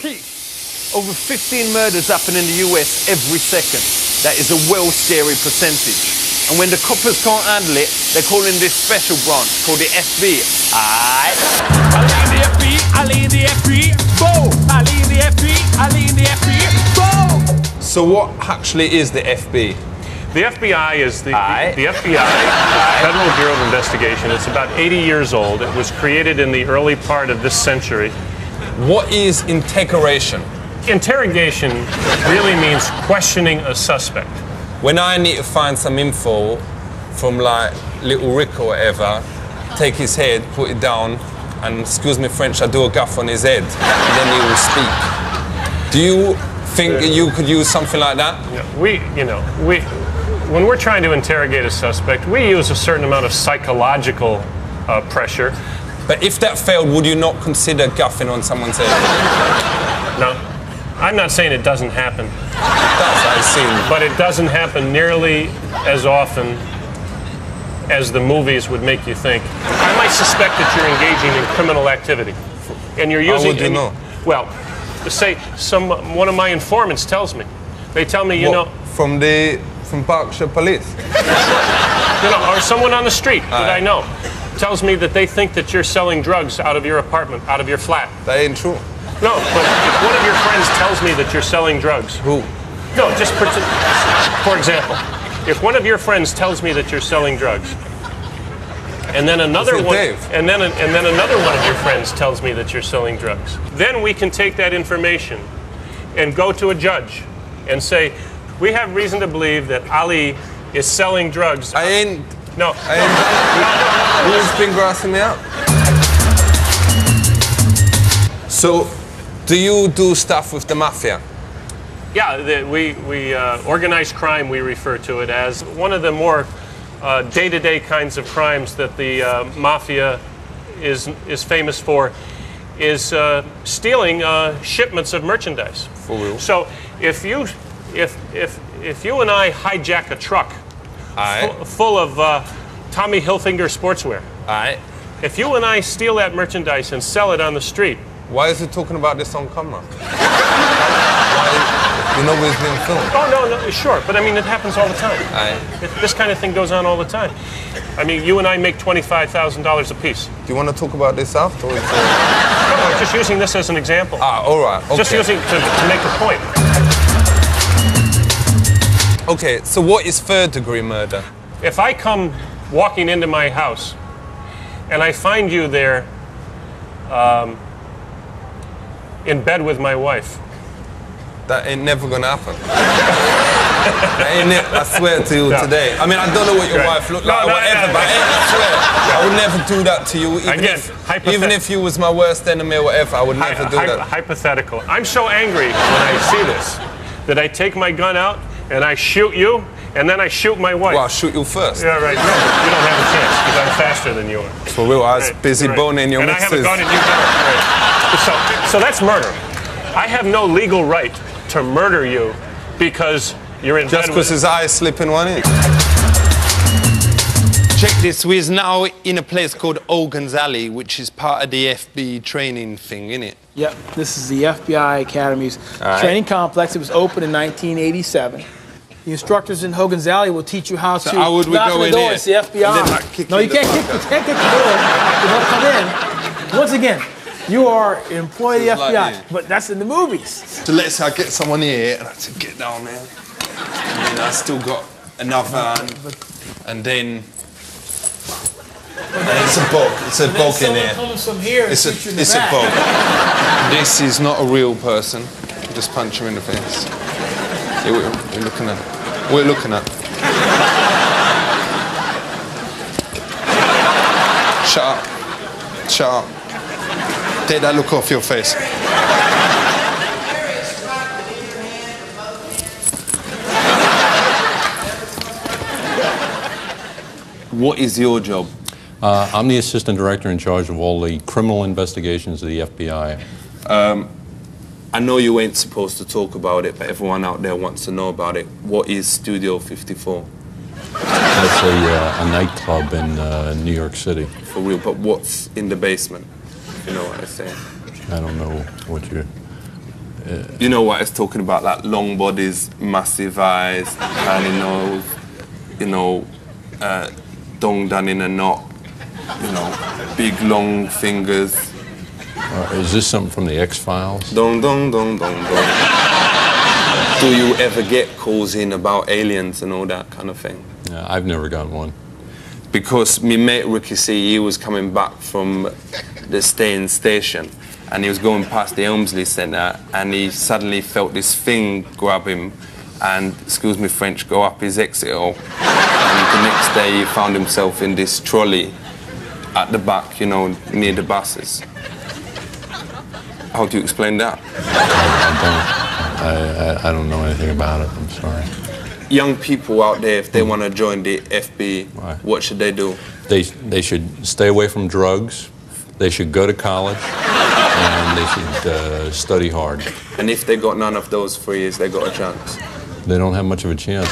Over 15 murders happen in the US every second. That is a well scary percentage. And when the coppers can't handle it, they call in this special branch called the FBI. Ali in the FBI, Ali in the FBI, go! Ali in the FBI, Ali in the FBI, go! So what actually is the FB? The FBI is the FBI, Federal Bureau of Investigation. It's about 80 years old. It was created in the early part of this century. What is interrogation? Interrogation really means questioning a suspect. When I need to find some info from like Little Rick or whatever, take his head, put it down, and excuse me French, I do a gaff on his head, and then he will speak. Do you think you could use something like that? When we're trying to interrogate a suspect, we use a certain amount of psychological pressure. But if that failed, would you not consider gaffing on someone's head? No, I'm not saying it doesn't happen. That's what I've seen. But it doesn't happen nearly as often as the movies would make you think. I might suspect that you're engaging in criminal activity. And you're using... How would you know? Well, say one of my informants tells me. They tell me, From Berkshire Police? Or someone on the street that I know tells me that they think that you're selling drugs out of your apartment, out of your flat. That ain't true. No, but if one of your friends tells me that you're selling drugs. Who? No, just for example, if one of your friends tells me that you're selling drugs, and then another one, and then another one of your friends tells me that you're selling drugs, then we can take that information and go to a judge and say, we have reason to believe that Ali is selling drugs. I ain't. No. I ain't. Who's been grassing me out? So, do you do stuff with the mafia? Yeah, we organized crime, we refer to it as. One of the more day-to-day kinds of crimes that the mafia is famous for is stealing shipments of merchandise. For real? So if you and I hijack a truck full of Tommy Hilfiger sportswear, if you and I steal that merchandise and sell it on the street. Why is he talking about this on camera? You know we've been filmed. Oh, no, sure. But I mean, it happens all the time. This kind of thing goes on all the time. I mean, you and I make $25,000 a piece. Do you want to talk about this after? No, I'm just using this as an example. All right. Okay. Just using to make a point. Okay, so what is third-degree murder? If I come walking into my house and I find you there in bed with my wife. That ain't never gonna happen. I swear to you today. I mean, I don't know what your wife looked like or whatever, but I swear, I would never do that to you. Even if you was my worst enemy or whatever, I would never do that. Hypothetical. I'm so angry when I see this that I take my gun out and I shoot you, and then I shoot my wife. Well, I'll shoot you first. Yeah, right. No, you don't have a chance because I'm faster than you are. For real, I was busy boning your missus. And I have a gun and you don't. Right. So that's murder. I have no legal right to murder you because you're in bed with... Just because his eye is slipping one in. Check this, we're now in a place called Hogan's Alley, which is part of the FB training thing, innit? Yep, this is the FBI Academy's training complex. It was opened in 1987. The instructors in Hogan's Alley will teach you how to how would we knock go on the in door. here? It's the FBI. No, you can't kick the door. You don't come in. Once again, you are an employee of the FBI, like but that's in the movies. So let's say I get someone here and I say, get down there. And then I still got another hand. And then it's a bog. It's a bog in here. Comes from here It's a bog. This is not a real person. Just punch him in the face. Yeah, we're looking at it. We're looking at it. Shut up. Shut up. Take that look off your face. What is your job? I'm the assistant director in charge of all the criminal investigations of the FBI. I know you ain't supposed to talk about it, but everyone out there wants to know about it. What is Studio 54? That's a nightclub in New York City. For real, but what's in the basement? You know what I'm saying? I don't know what you're... You know what it's talking about? Like long bodies, massive eyes, tiny nose, you know, dong done in a knot, you know, big long fingers. Is this something from the X-Files? Dong dong dong dong dong. Do you ever get calls in about aliens and all that kind of thing? Yeah, I've never gotten one. Because my mate Ricky C, he was coming back from the staying station and he was going past the Elmsley Centre and he suddenly felt this thing grab him and, excuse me French, go up his exit hole. And the next day he found himself in this trolley at the back, you know, near the buses. How do you explain that? I don't know anything about it, I'm sorry. Young people out there, if they want to join the FB, what should they do? They should stay away from drugs, they should go to college, and they should study hard. And if they got none of those 3 years, they got a chance? They don't have much of a chance.